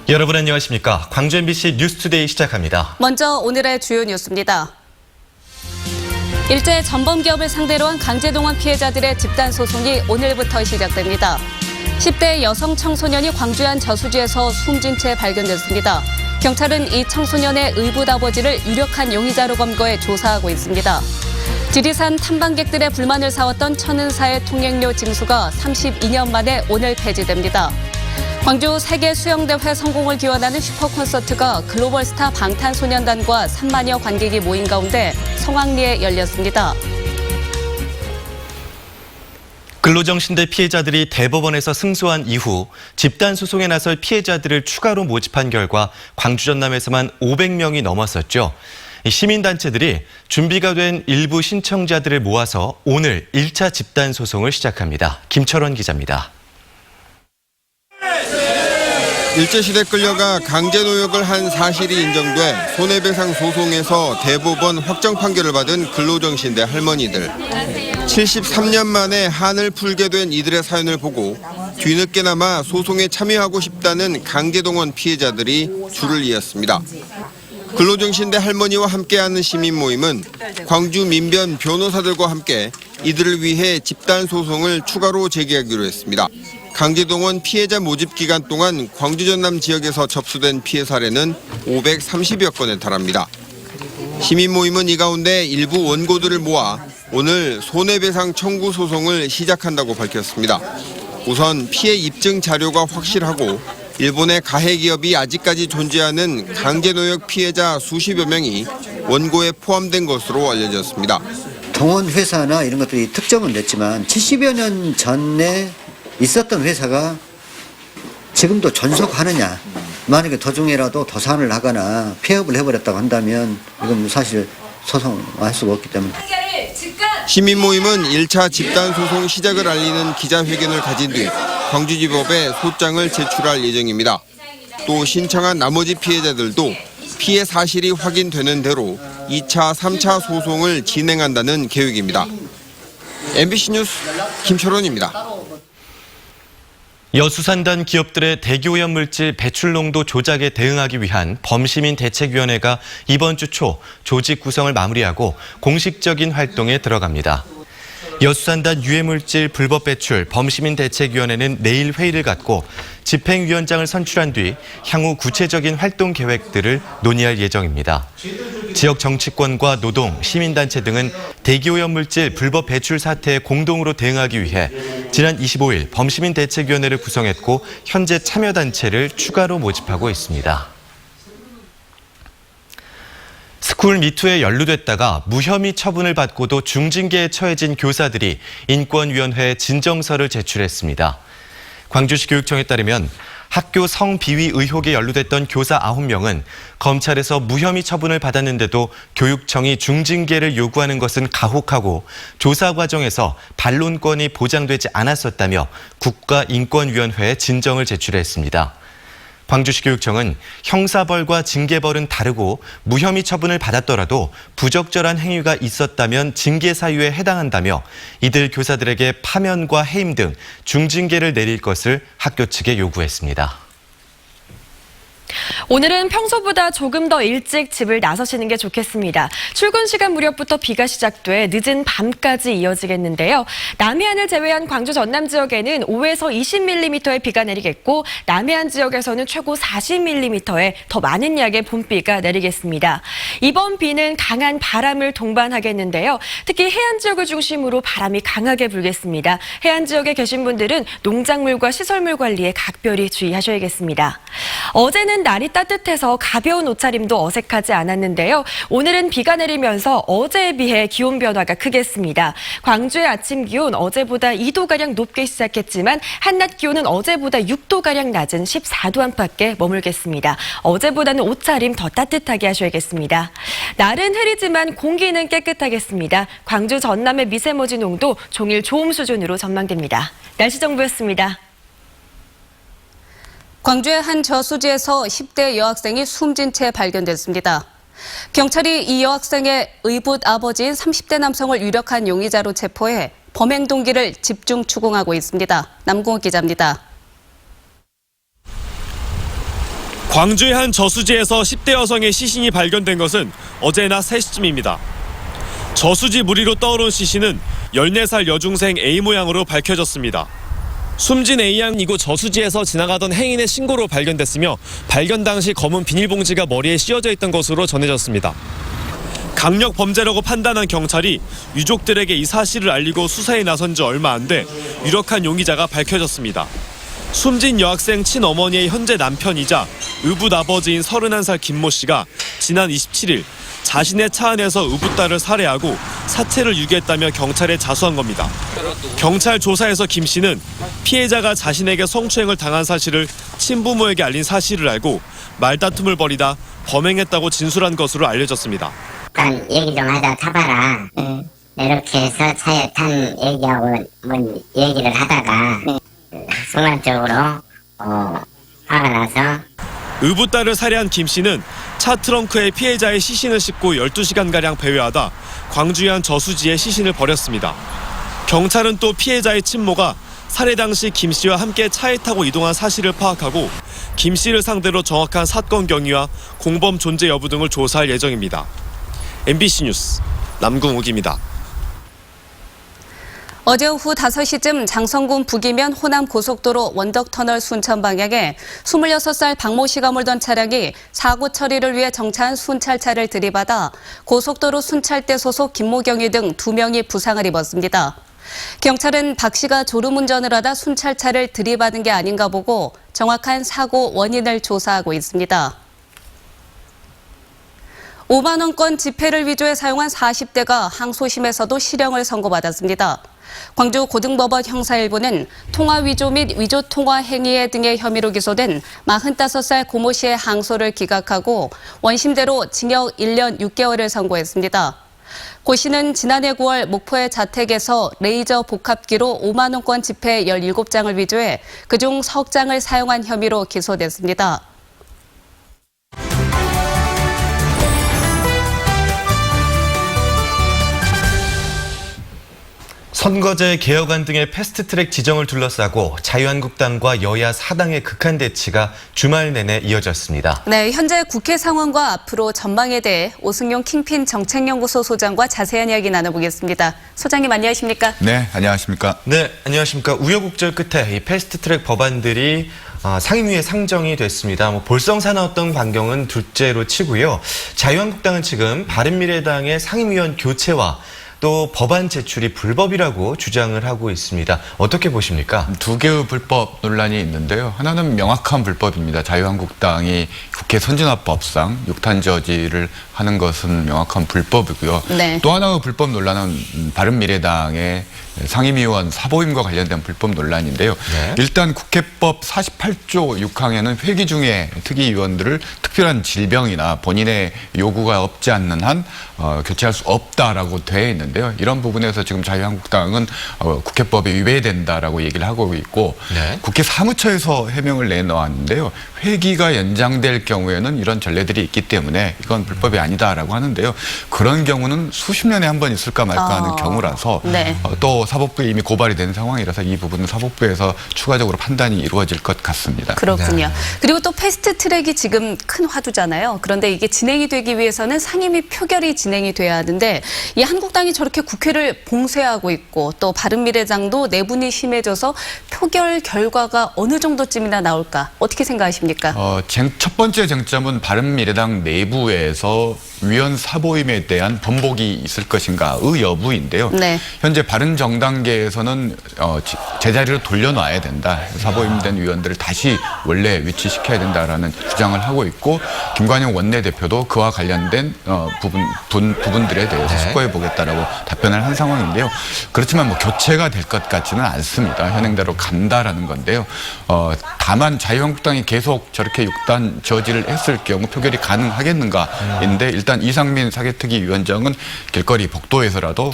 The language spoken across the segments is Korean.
여러분 안녕하십니까? 광주 MBC 뉴스투데이 시작합니다. 먼저 오늘의 주요 뉴스입니다. 일제 전범기업을 상대로 한 강제동원 피해자들의 집단 소송이 오늘부터 시작됩니다. 10대 여성 청소년이 광주의 한 저수지에서 숨진 채 발견됐습니다. 경찰은 이 청소년의 의붓 아버지를 유력한 용의자로 검거해 조사하고 있습니다. 지리산 탐방객들의 불만을 사왔던 천은사의 통행료 징수가 32년 만에 오늘 폐지됩니다. 광주 세계 수영대회 성공을 기원하는 슈퍼콘서트가 글로벌 스타 방탄소년단과 3만여 관객이 모인 가운데 성황리에 열렸습니다. 근로정신대 피해자들이 대법원에서 승소한 이후 집단 소송에 나설 피해자들을 추가로 모집한 결과 광주 전남에서만 500명이 넘었었죠. 시민단체들이 준비가 된 일부 신청자들을 모아서 오늘 1차 집단 소송을 시작합니다. 김철원 기자입니다. 일제시대 끌려가 강제노역을 한 사실이 인정돼 손해배상 소송에서 대법원 확정 판결을 받은 근로정신대 할머니들. 73년 만에 한을 풀게 된 이들의 사연을 보고 뒤늦게나마 소송에 참여하고 싶다는 강제동원 피해자들이 줄을 이었습니다. 근로정신대 할머니와 함께하는 시민 모임은 광주 민변 변호사들과 함께 이들을 위해 집단 소송을 추가로 제기하기로 했습니다. 강제동원 피해자 모집 기간 동안 광주 전남 지역에서 접수된 피해 사례는 530여 건에 달합니다. 시민 모임은 이 가운데 일부 원고들을 모아 오늘 손해배상 청구 소송을 시작한다고 밝혔습니다. 우선 피해 입증 자료가 확실하고 일본의 가해 기업이 아직까지 존재하는 강제노역 피해자 수십여 명이 원고에 포함된 것으로 알려졌습니다. 동원 회사나 이런 것들이 특정은 됐지만 70여 년 전에 있었던 회사가 지금도 존속하느냐, 만약에 도중에라도 도산을 하거나 폐업을 해버렸다고 한다면 이건 사실 소송할 수가 없기 때문에. 시민 모임은 1차 집단 소송 시작을 알리는 기자회견을 가진 뒤 광주지법에 소장을 제출할 예정입니다. 또 신청한 나머지 피해자들도 피해 사실이 확인되는 대로 2차, 3차 소송을 진행한다는 계획입니다. MBC 뉴스 김철원입니다. 여수산단 기업들의 대기오염 물질 배출 농도 조작에 대응하기 위한 범시민 대책위원회가 이번 주 초 조직 구성을 마무리하고 공식적인 활동에 들어갑니다. 여수산단 유해물질 불법 배출 범시민 대책위원회는 내일 회의를 갖고 집행위원장을 선출한 뒤 향후 구체적인 활동 계획들을 논의할 예정입니다. 지역 정치권과 노동, 시민단체 등은 대기오염 물질 불법 배출 사태에 공동으로 대응하기 위해 지난 25일 범시민 대책위원회를 구성했고 현재 참여단체를 추가로 모집하고 있습니다. 스쿨 미투에 연루됐다가 무혐의 처분을 받고도 중징계에 처해진 교사들이 인권위원회에 진정서를 제출했습니다. 광주시 교육청에 따르면 학교 성비위 의혹에 연루됐던 교사 9명은 검찰에서 무혐의 처분을 받았는데도 교육청이 중징계를 요구하는 것은 가혹하고 조사 과정에서 반론권이 보장되지 않았었다며 국가인권위원회에 진정을 제출했습니다. 광주시 교육청은 형사벌과 징계벌은 다르고 무혐의 처분을 받았더라도 부적절한 행위가 있었다면 징계 사유에 해당한다며 이들 교사들에게 파면과 해임 등 중징계를 내릴 것을 학교 측에 요구했습니다. 오늘은 평소보다 조금 더 일찍 집을 나서시는 게 좋겠습니다. 출근 시간 무렵부터 비가 시작돼 늦은 밤까지 이어지겠는데요. 남해안을 제외한 광주 전남 지역에는 5에서 20mm의 비가 내리겠고 남해안 지역에서는 최고 40mm의 더 많은 양의 봄비가 내리겠습니다. 이번 비는 강한 바람을 동반하겠는데요. 특히 해안 지역을 중심으로 바람이 강하게 불겠습니다. 해안 지역에 계신 분들은 농작물과 시설물 관리에 각별히 주의하셔야겠습니다. 어제는 날이 따뜻해서 가벼운 옷차림도 어색하지 않았는데요. 오늘은 비가 내리면서 어제에 비해 기온 변화가 크겠습니다. 광주의 아침 기온 어제보다 2도가량 높게 시작했지만 한낮 기온은 어제보다 6도가량 낮은 14도 안팎에 머물겠습니다. 어제보다는 옷차림 더 따뜻하게 하셔야겠습니다. 날은 흐리지만 공기는 깨끗하겠습니다. 광주 전남의 미세먼지 농도 종일 좋음 수준으로 전망됩니다. 날씨 정보였습니다. 광주의 한 저수지에서 10대 여학생이 숨진 채 발견됐습니다. 경찰이 이 여학생의 의붓 아버지인 30대 남성을 유력한 용의자로 체포해 범행 동기를 집중 추궁하고 있습니다. 남궁욱 기자입니다. 광주의 한 저수지에서 10대 여성의 시신이 발견된 것은 어제 낮 3시쯤입니다. 저수지 무리로 떠오른 시신은 14살 여중생 A 모양으로 밝혀졌습니다. 숨진 A양은 이곳 저수지에서 지나가던 행인의 신고로 발견됐으며 발견 당시 검은 비닐봉지가 머리에 씌워져 있던 것으로 전해졌습니다. 강력 범죄라고 판단한 경찰이 유족들에게 이 사실을 알리고 수사에 나선 지 얼마 안 돼 유력한 용의자가 밝혀졌습니다. 숨진 여학생 친어머니의 현재 남편이자 의붓아버지인 31살 김모 씨가 지난 27일 자신의 차 안에서 의붓딸을 살해하고 사체를 유기했다며 경찰에 자수한 겁니다. 경찰 조사에서 김 씨는 피해자가 자신에게 성추행을 당한 사실을 친부모에게 알린 사실을 알고 말다툼을 벌이다 범행했다고 진술한 것으로 알려졌습니다. 일단 얘기 좀 하자 타봐라. 이렇게 해서 차에 탄 얘기하고 뭐 얘기를 하다가 순간적으로 화가 나서 의붓딸을 살해한 김 씨는 차 트렁크에 피해자의 시신을 싣고 12시간가량 배회하다 광주의 한 저수지에 시신을 버렸습니다. 경찰은 또 피해자의 친모가 살해 당시 김 씨와 함께 차에 타고 이동한 사실을 파악하고 김 씨를 상대로 정확한 사건 경위와 공범 존재 여부 등을 조사할 예정입니다. MBC 뉴스 남궁욱입니다. 어제 오후 5시쯤 장성군 북이면 호남 고속도로 원덕터널 순천 방향에 26살 박모 씨가 몰던 차량이 사고 처리를 위해 정차한 순찰차를 들이받아 고속도로 순찰대 소속 김모경이 등 2명이 부상을 입었습니다. 경찰은 박 씨가 졸음운전을 하다 순찰차를 들이받은 게 아닌가 보고 정확한 사고 원인을 조사하고 있습니다. 5만 원권 지폐를 위조해 사용한 40대가 항소심에서도 실형을 선고받았습니다. 광주 고등법원 형사1부는 통화 위조 및 위조 통화 행위 등의 혐의로 기소된 45살 고모 씨의 항소를 기각하고 원심대로 징역 1년 6개월을 선고했습니다. 고 씨는 지난해 9월 목포의 자택에서 레이저 복합기로 5만 원권 지폐 17장을 위조해 그중 석 장을 사용한 혐의로 기소됐습니다. 선거제 개혁안 등의 패스트트랙 지정을 둘러싸고 자유한국당과 여야 사당의 극한 대치가 주말 내내 이어졌습니다. 네, 현재 국회 상황과 앞으로 전망에 대해 오승용 킹핀 정책연구소 소장과 자세한 이야기 나눠보겠습니다. 소장님 안녕하십니까? 네, 안녕하십니까? 네, 안녕하십니까. 우여곡절 끝에 이 패스트트랙 법안들이 상임위에 상정이 됐습니다. 볼썽사나웠던 광경은 둘째로 치고요. 자유한국당은 지금 바른미래당의 상임위원 교체와 또 법안 제출이 불법이라고 주장을 하고 있습니다. 어떻게 보십니까? 두 개의 불법 논란이 있는데요. 하나는 명확한 불법입니다. 자유한국당이 국회 선진화법상 육탄 저지를 하는 것은 명확한 불법이고요. 네. 또 하나의 불법 논란은 바른미래당의 상임위원 사보임과 관련된 불법 논란인데요. 네. 일단 국회법 48조 6항에는 회기 중에 특위위원들을 특별한 질병이나 본인의 요구가 없지 않는 한 교체할 수 없다라고 되어 있는데요. 이런 부분에서 지금 자유한국당은 국회법에 위배된다라고 얘기를 하고 있고 네. 국회 사무처에서 해명을 내놓았는데요. 회기가 연장될 경우에는 이런 전례들이 있기 때문에 이건 불법이 아니다라고 하는데요. 그런 경우는 수십 년에 한 번 있을까 말까 하는 경우라서 네. 또 사법부에 이미 고발이 된 상황이라서 이 부분은 사법부에서 추가적으로 판단이 이루어질 것 같습니다. 그렇군요. 그리고 또 패스트트랙이 지금 큰 화두잖아요. 그런데 이게 진행이 되기 위해서는 상임위 표결이 진행이 돼야 하는데 이 한국당이 저렇게 국회를 봉쇄하고 있고 또 바른미래당도 내분이 심해져서 표결 결과가 어느 정도쯤이나 나올까? 어떻게 생각하십니까? 첫 번째 쟁점은 바른미래당 내부에서 위원 사보임에 대한 번복이 있을 것인가의 여부인데요. 네. 현재 바른정당계에서는 제자리로 돌려놔야 된다. 사보임된 위원들을 다시 원래 위치시켜야 된다라는 주장을 하고 있고 김관영 원내대표도 그와 관련된 부분들에 대해서 네. 숙고해 보겠다라고 답변을 한 상황인데요. 그렇지만 교체가 될 것 같지는 않습니다. 현행대로 간다라는 건데요. 다만 자유한국당이 계속 저렇게 육단 저지를 했을 경우 표결이 가능하겠는가인데 일단 이상민 사개특위위원장은 길거리 복도에서라도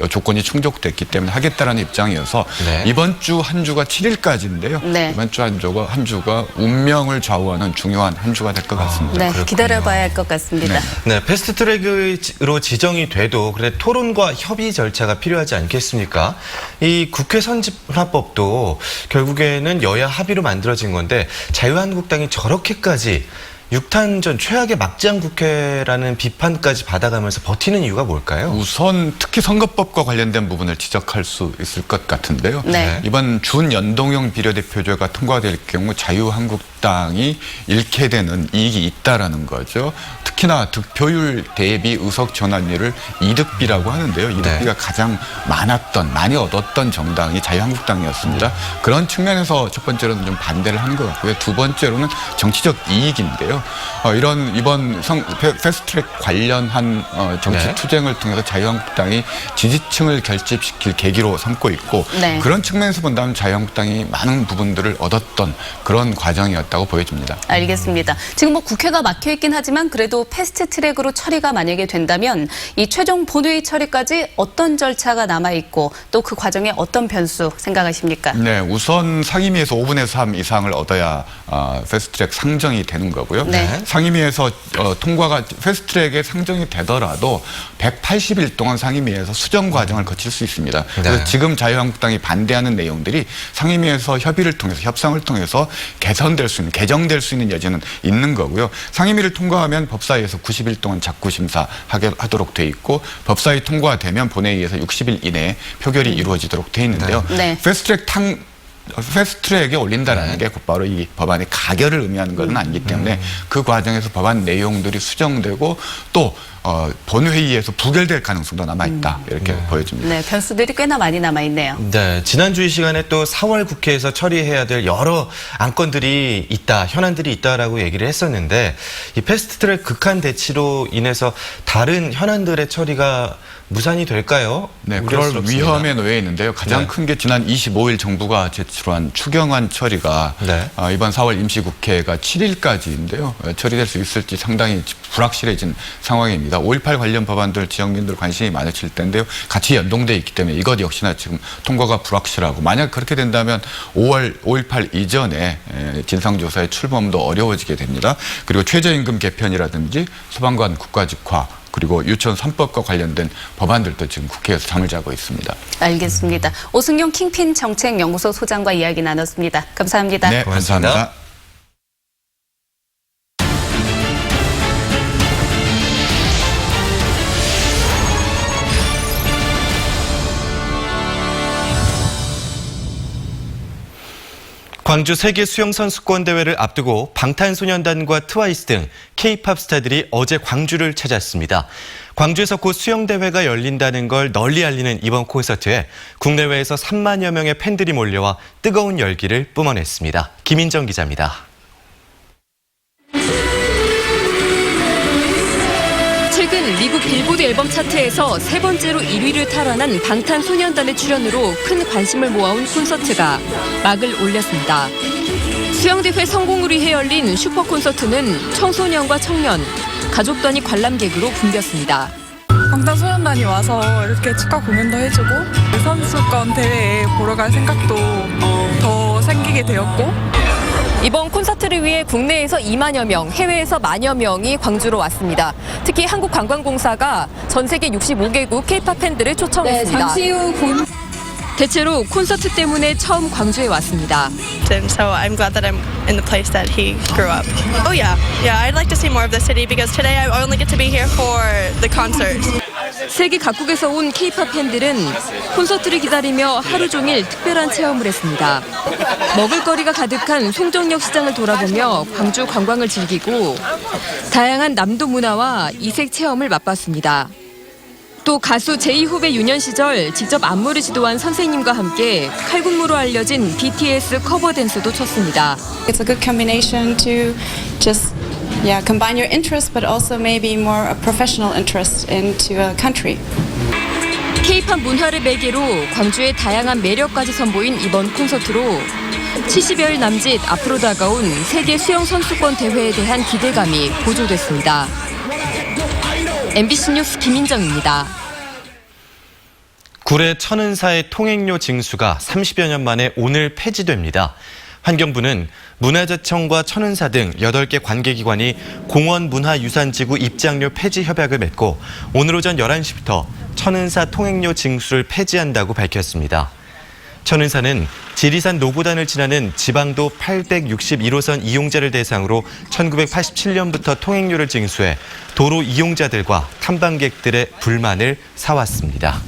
조건이 충족됐기 때문에 하겠다라는 입장이어서 네. 이번 주 한 주가 7일까지인데요. 네. 이번 주 한 주가 운명을 좌우하는 중요한 한 주가 될 것 같습니다. 네, 기다려봐야 할 것 같습니다. 네, 패스트트랙으로 지정이 돼도 그래 토론과 협의 절차가 필요하지 않겠습니까? 이 국회 선진화법도 결국에는 여야 합의로 만들어진 건데 자유한국당이 저렇게까지 6탄전 최악의 막장 국회라는 비판까지 받아가면서 버티는 이유가 뭘까요? 우선 특히 선거법과 관련된 부분을 지적할 수 있을 것 같은데요. 네. 이번 준연동형 비례대표제가 통과될 경우 자유한국당이 잃게 되는 이익이 있다라는 거죠. 특히나 득표율 대비 의석 전환율을 이득비라고 하는데요. 이득비가 가장 많이 얻었던 정당이 자유한국당이었습니다. 그런 측면에서 첫 번째로는 좀 반대를 한 것 같고요. 두 번째로는 정치적 이익인데요. 이번 패스트트랙 관련한 정치 네. 투쟁을 통해서 자유한국당이 지지층을 결집시킬 계기로 삼고 있고 네. 그런 측면에서 본다면 자유한국당이 많은 부분들을 얻었던 그런 과정이었다고 보여집니다. 알겠습니다. 지금 뭐 국회가 막혀 있긴 하지만 그래도 패스트트랙으로 처리가 만약에 된다면 이 최종 본회의 처리까지 어떤 절차가 남아 있고 또 그 과정에 어떤 변수 생각하십니까? 네, 우선 상임위에서 5분의 3 이상을 얻어야 패스트트랙 상정이 되는 거고요. 네. 상임위에서 통과가 패스트트랙에 상정이 되더라도 180일 동안 상임위에서 수정 과정을 거칠 수 있습니다. 그래서 지금 자유한국당이 반대하는 내용들이 상임위에서 협의를 통해서 협상을 통해서 개정될 수 있는 여지는 있는 거고요. 상임위를 통과하면 법사위에서 90일 동안 작구 심사하도록 돼 있고 법사위 통과되면 본회의에서 60일 이내에 표결이 이루어지도록 돼 있는데요. 네. 패스트트랙에 올린다라는 게 곧바로 이 법안의 가결을 의미하는 것은 아니기 때문에 그 과정에서 법안 내용들이 수정되고 또 본회의에서 부결될 가능성도 남아있다 이렇게 보여집니다. 네, 변수들이 꽤나 많이 남아 있네요. 네, 지난주 이 시간에 또 4월 국회에서 처리해야 될 여러 안건들이 있다, 현안들이 있다라고 얘기를 했었는데 이 패스트트랙 극한 대치로 인해서 다른 현안들의 처리가 무산이 될까요? 네, 그럴 우려스럽습니다. 위험에 놓여 있는데요. 가장 네. 큰 게 지난 25일 정부가 제출한 추경안 처리가 네. 이번 4월 임시국회가 7일까지인데요. 처리될 수 있을지 상당히 불확실해진 상황입니다. 5.18 관련 법안들 지역민들 관심이 많으실 텐데요. 같이 연동돼 있기 때문에 이것 역시나 지금 통과가 불확실하고 만약 그렇게 된다면 5.18 이전에 진상조사의 출범도 어려워지게 됩니다. 그리고 최저임금 개편이라든지 소방관 국가직화 그리고 유치원 3법과 관련된 법안들도 지금 국회에서 잠을 자고 있습니다. 알겠습니다. 오승용 킹핀 정책연구소 소장과 이야기 나눴습니다. 감사합니다. 네, 고맙습니다. 감사합니다. 광주 세계 수영 선수권 대회를 앞두고 방탄소년단과 트와이스 등 K-팝 스타들이 어제 광주를 찾았습니다. 광주에서 곧 수영 대회가 열린다는 걸 널리 알리는 이번 콘서트에 국내외에서 3만여 명의 팬들이 몰려와 뜨거운 열기를 뿜어냈습니다. 김인정 기자입니다. 최근 미국 빌보드 앨범 차트에서 세 번째로 1위를 탈환한 방탄소년단의 출연으로 큰 관심을 모아온 콘서트가 막을 올렸습니다. 수영대회 성공을 위해 열린 슈퍼 콘서트는 청소년과 청년, 가족 단위 관람객으로 붐볐습니다. 방탄소년단이 와서 이렇게 축하 공연도 해주고 선수권 대회에 보러 갈 생각도 더 생기게 되었고 이번 콘서트를 위해 국내에서 2만여 명, 해외에서 만여 명이 광주로 왔습니다. 특히 한국관광공사가 전 세계 65개국 K-팝 팬들을 초청했습니다. 잠시 후 대체로 콘서트 때문에 처음 광주에 왔습니다. And so I'm glad that I'm in the place that he grew up. Oh yeah, I'd like to see more of the city because today I only get to be here for the concert. 세계 각국에서 온 K-팝 팬들은 콘서트를 기다리며 하루 종일 특별한 체험을 했습니다. 먹을거리가 가득한 송정역 시장을 돌아보며 광주 관광을 즐기고 다양한 남도 문화와 이색 체험을 맛봤습니다. 또 가수 제이 후배 유년 시절 직접 안무를 지도한 선생님과 함께 칼군무로 알려진 BTS 커버 댄스도 췄습니다. It's a good combination to just combine your interest but also maybe more a professional interest into a country. K-팝 문화를 매개로 광주의 다양한 매력까지 선보인 이번 콘서트로 70여일 남짓 앞으로 다가온 세계 수영 선수권 대회에 대한 기대감이 보조됐습니다. MBC 뉴스 김인정입니다. 구례 천은사의 통행료 징수가 30여 년 만에 오늘 폐지됩니다. 환경부는 문화재청과 천은사 등 8개 관계기관이 공원문화유산지구 입장료 폐지 협약을 맺고 오늘 오전 11시부터 천은사 통행료 징수를 폐지한다고 밝혔습니다. 천은사는 지리산 노고단을 지나는 지방도 861호선 이용자를 대상으로 1987년부터 통행료를 징수해 도로 이용자들과 탐방객들의 불만을 사왔습니다.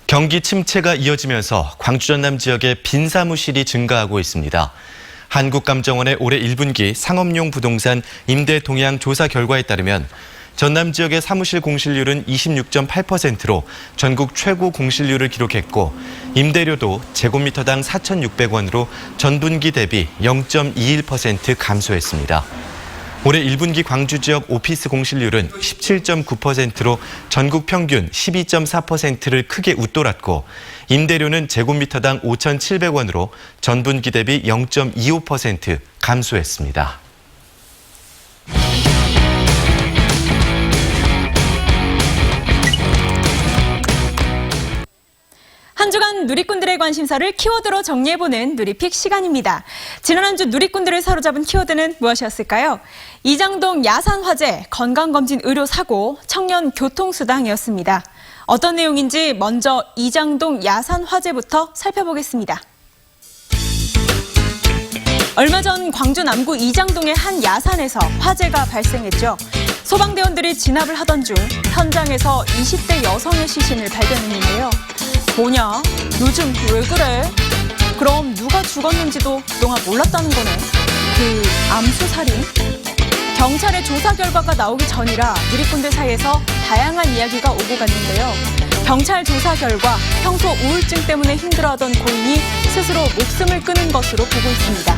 경기 침체가 이어지면서 광주 전남 지역의 빈 사무실이 증가하고 있습니다. 한국감정원의 올해 1분기 상업용 부동산 임대 동향 조사 결과에 따르면 전남 지역의 사무실 공실률은 26.8%로 전국 최고 공실률을 기록했고 임대료도 제곱미터당 4,600원으로 전분기 대비 0.21% 감소했습니다. 올해 1분기 광주 지역 오피스 공실률은 17.9%로 전국 평균 12.4%를 크게 웃돌았고 임대료는 제곱미터당 5,700원으로 전분기 대비 0.25% 감소했습니다. 한 주간 누리꾼들의 관심사를 키워드로 정리해보는 누리픽 시간입니다. 지난 한 주 누리꾼들을 사로잡은 키워드는 무엇이었을까요? 이장동 야산 화재, 건강검진 의료 사고, 청년 교통수당이었습니다. 어떤 내용인지 먼저 이장동 야산 화재부터 살펴보겠습니다. 얼마 전 광주 남구 이장동의 한 야산에서 화재가 발생했죠. 소방대원들이 진압을 하던 중 현장에서 20대 여성의 시신을 발견했는데요. 뭐냐? 요즘 왜 그래? 그럼 누가 죽었는지도 그동안 몰랐다는 거네. 그 암수살인? 경찰의 조사 결과가 나오기 전이라 누리꾼들 사이에서 다양한 이야기가 오고 갔는데요. 경찰 조사 결과 평소 우울증 때문에 힘들어하던 고인이 스스로 목숨을 끊은 것으로 보고 있습니다.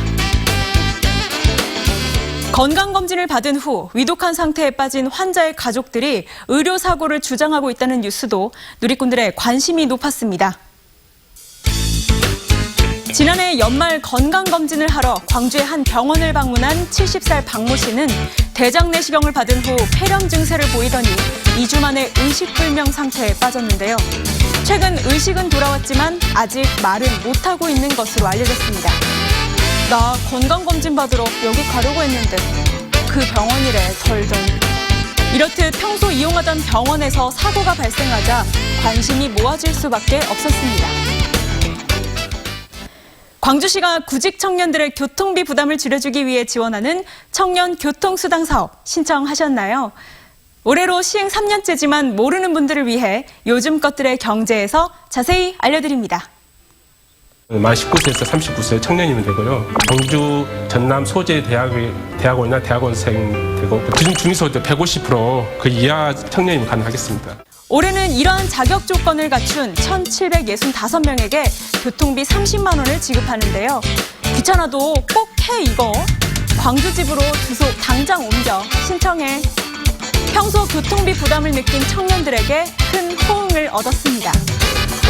건강검진을 받은 후 위독한 상태에 빠진 환자의 가족들이 의료사고를 주장하고 있다는 뉴스도 누리꾼들의 관심이 높았습니다. 지난해 연말 건강검진을 하러 광주의 한 병원을 방문한 70살 박모 씨는 대장 내시경을 받은 후 폐렴 증세를 보이더니 2주 만에 의식불명 상태에 빠졌는데요. 최근 의식은 돌아왔지만 아직 말은 못하고 있는 것으로 알려졌습니다. 나 건강검진 받으러 여기 가려고 했는데 그 병원이래 덜덜. 이렇듯 평소 이용하던 병원에서 사고가 발생하자 관심이 모아질 수밖에 없었습니다. 광주시가 구직 청년들의 교통비 부담을 줄여주기 위해 지원하는 청년 교통수당 사업 신청하셨나요? 올해로 시행 3년째지만 모르는 분들을 위해 요즘 것들의 경제에서 자세히 알려드립니다. 만 19세에서 39세 청년이면 되고요. 광주 전남 소재 대학원이나 대학원생 되고 기준 중위소득 150% 그 이하 청년이면 가능하겠습니다. 올해는 이러한 자격 조건을 갖춘 1,765명에게 교통비 30만 원을 지급하는데요. 귀찮아도 꼭 해 이거. 광주 집으로 주소 당장 옮겨 신청해. 평소 교통비 부담을 느낀 청년들에게 큰 호응을 얻었습니다.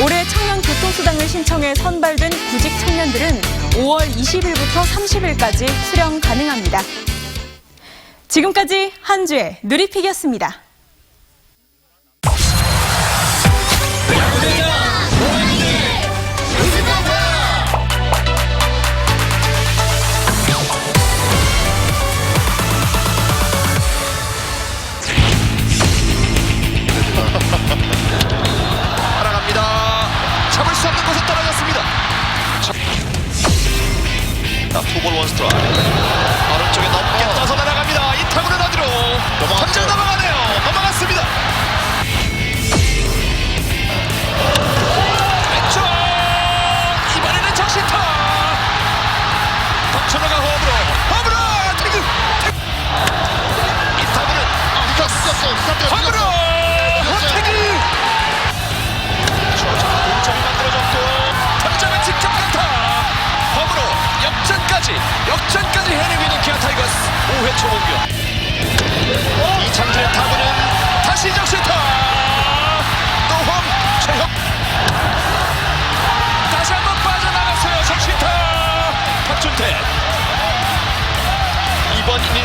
올해 청년 교통수당을 신청해 선발된 구직 청년들은 5월 20일부터 30일까지 수령 가능합니다. 지금까지 한 주의 누리픽이었습니다. 투볼 원스트라이크 오른쪽에 넘게 떠서 날아갑니다. 이 타구는 어디로 던져 넘어가네요. 넘어갔습니다. 왼쪽 이번에는 적시타 던져나가 홈으로 태그 이 타구는 홈으로 태그 주어진 동점이 만들어졌고 던져면 직접 강타 홈으로 역전까지 해내고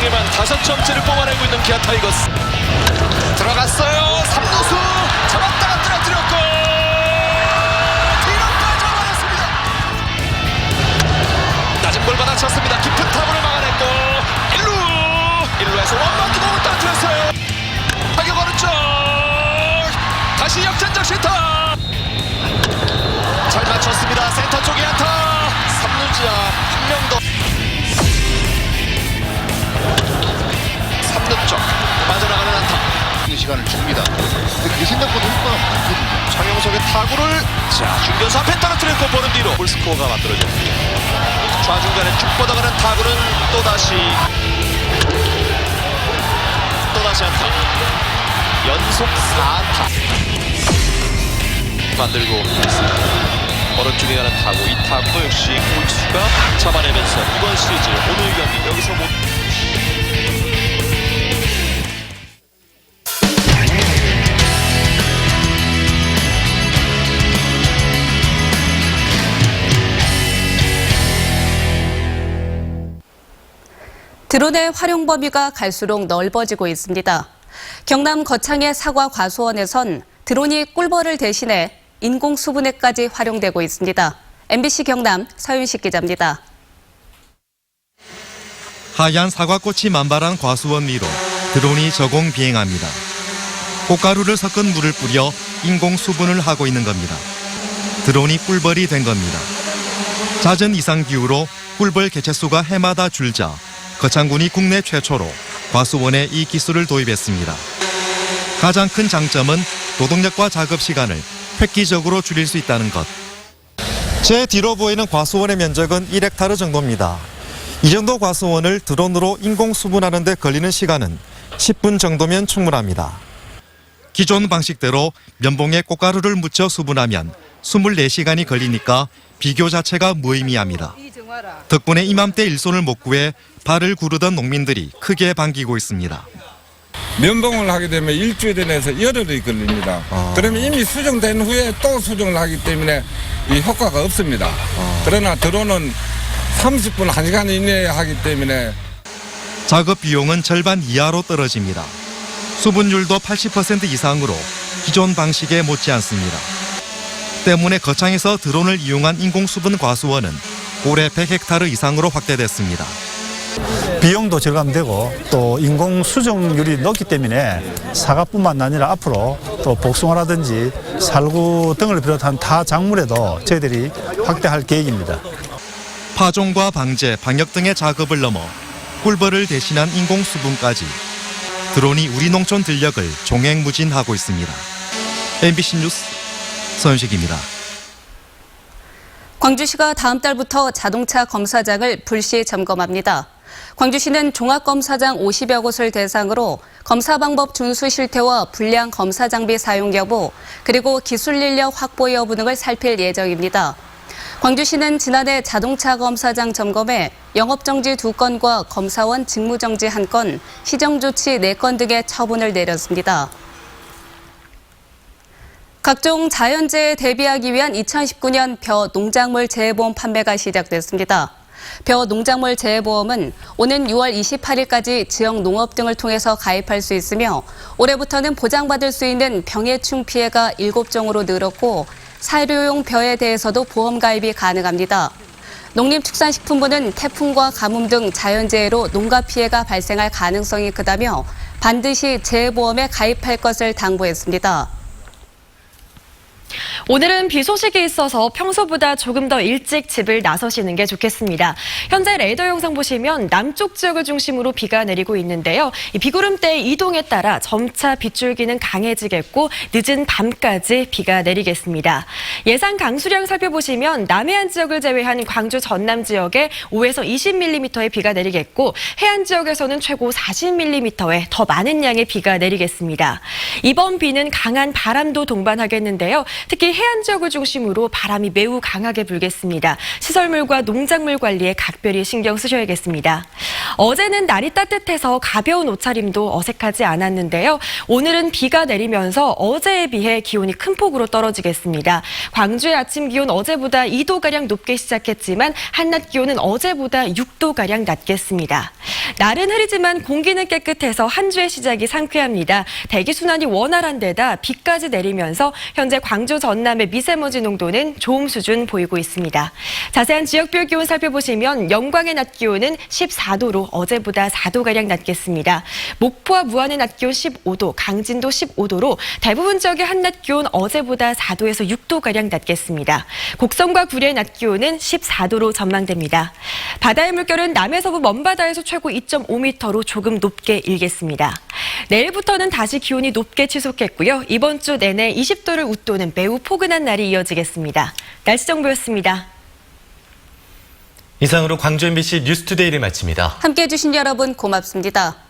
경기에만 5점째를 뽑아내고 있는 기아 타이거스. 들어갔어요. 3루수 잡았다가 떨어뜨렸고 뒤로 빠져버렸습니다. 낮은 볼 받아쳤습니다. 깊은 타구를 막아냈고 1루에서 원바운드 공을 떨어뜨렸어요. 타격 오른쪽 다시 역전적 시타. 잘 맞췄습니다. 센터 쪽에 안타. 3루지야 한 명 더. 3루 쪽 빠져나가는 안타. 시간을 줍니다. 근데 그게 생각보다 효과가 많거든요. 장영석의 타구를 중견수 앞에 떨어뜨렸고 보는 뒤로 볼스코어가 만들어졌습니다. 좌중간에 쭉 뻗어가는 타구는 또다시 안타. 연속 4안타 만들고 있습니다. 오른쪽에 가는 타구, 이 타구도 역시 골수가 잡아내면서 이번 시리즈 오늘 경기 여기서 드론의 활용 범위가 갈수록 넓어지고 있습니다. 경남 거창의 사과 과수원에선 드론이 꿀벌을 대신해 인공 수분에까지 활용되고 있습니다. MBC 경남 서윤식 기자입니다. 하얀 사과꽃이 만발한 과수원 위로 드론이 저공 비행합니다. 꽃가루를 섞은 물을 뿌려 인공 수분을 하고 있는 겁니다. 드론이 꿀벌이 된 겁니다. 잦은 이상 기후로 꿀벌 개체수가 해마다 줄자 거창군이 국내 최초로 과수원에 이 기술을 도입했습니다. 가장 큰 장점은 노동력과 작업 시간을 획기적으로 줄일 수 있다는 것. 제 뒤로 보이는 과수원의 면적은 1헥타르 정도입니다. 이 정도 과수원을 드론으로 인공 수분하는 데 걸리는 시간은 10분 정도면 충분합니다. 기존 방식대로 면봉에 꽃가루를 묻혀 수분하면 24시간이 걸리니까 비교 자체가 무의미합니다. 덕분에 이맘때 일손을 못 구해 발을 구르던 농민들이 크게 반기고 있습니다. 면봉을 하게 되면 일주일에 내서 열흘이 걸립니다. 그러면 이미 수정된 후에 또 수정을 하기 때문에 이 효과가 없습니다. 그러나 드론은 30분, 1시간 이내에 하기 때문에 작업 비용은 절반 이하로 떨어집니다. 수분율도 80% 이상으로 기존 방식에 못지않습니다. 때문에 거창에서 드론을 이용한 인공수분 과수원은 올해 100헥타르 이상으로 확대됐습니다. 비용도 절감되고 또 인공 수정률이 높기 때문에 사과뿐만 아니라 앞으로 또 복숭아라든지 살구 등을 비롯한 타 작물에도 저희들이 확대할 계획입니다. 파종과 방제, 방역 등의 작업을 넘어 꿀벌을 대신한 인공수분까지 드론이 우리 농촌 들녘을 종횡무진하고 있습니다. MBC 뉴스 서윤식입니다. 광주시가 다음 달부터 자동차 검사장을 불시 점검합니다. 광주시는 종합검사장 50여 곳을 대상으로 검사 방법 준수 실태와 불량 검사 장비 사용 여부, 그리고 기술 인력 확보 여부 등을 살필 예정입니다. 광주시는 지난해 자동차 검사장 점검에 영업정지 2건과 검사원 직무정지 1건, 시정조치 4건 등의 처분을 내렸습니다. 각종 자연재해에 대비하기 위한 2019년 벼 농작물 재해보험 판매가 시작됐습니다. 벼 농작물 재해보험은 오는 6월 28일까지 지역 농업 등을 통해서 가입할 수 있으며 올해부터는 보장받을 수 있는 병해충 피해가 7종으로 늘었고 사료용 벼에 대해서도 보험 가입이 가능합니다. 농림축산식품부는 태풍과 가뭄 등 자연재해로 농가 피해가 발생할 가능성이 크다며 반드시 재해보험에 가입할 것을 당부했습니다. 오늘은 비 소식이 있어서 평소보다 조금 더 일찍 집을 나서시는 게 좋겠습니다. 현재 레이더 영상 보시면 남쪽 지역을 중심으로 비가 내리고 있는데요. 이 비구름대의 이동에 따라 점차 빗줄기는 강해지겠고 늦은 밤까지 비가 내리겠습니다. 예상 강수량 살펴보시면 남해안 지역을 제외한 광주 전남 지역에 5에서 20mm의 비가 내리겠고 해안 지역에서는 최고 40mm의 더 많은 양의 비가 내리겠습니다. 이번 비는 강한 바람도 동반하겠는데요. 특히 해안 지역을 중심으로 바람이 매우 강하게 불겠습니다. 시설물과 농작물 관리에 각별히 신경 쓰셔야겠습니다. 어제는 날이 따뜻해서 가벼운 옷차림도 어색하지 않았는데요. 오늘은 비가 내리면서 어제에 비해 기온이 큰 폭으로 떨어지겠습니다. 광주의 아침 기온 어제보다 2도가량 높게 시작했지만 한낮 기온은 어제보다 6도가량 낮겠습니다. 날은 흐리지만 공기는 깨끗해서 한 주의 시작이 상쾌합니다. 대기순환이 원활한 데다 비까지 내리면서 현재 광주 전남의 미세먼지 농도는 좋음 수준 보이고 있습니다. 자세한 지역별 기온 살펴보시면 영광의 낮 기온은 14도로 어제보다 4도가량 낮겠습니다. 목포와 무안의 낮 기온 15도, 강진도 15도로 대부분 지역의 한낮 기온 어제보다 4도에서 6도가량 낮겠습니다. 곡성과 구리의 낮 기온은 14도로 전망됩니다. 바다의 물결은 남해서부 먼바다에서 최고 2.5m로 조금 높게 일겠습니다. 내일부터는 다시 기온이 높게 치솟겠고요. 이번 주 내내 20도를 웃도는 매우 포근한 날이 이어지겠습니다. 날씨 정보였습니다. 이상으로 광주 MBC 뉴스투데이를 마칩니다. 함께해 주신 여러분 고맙습니다.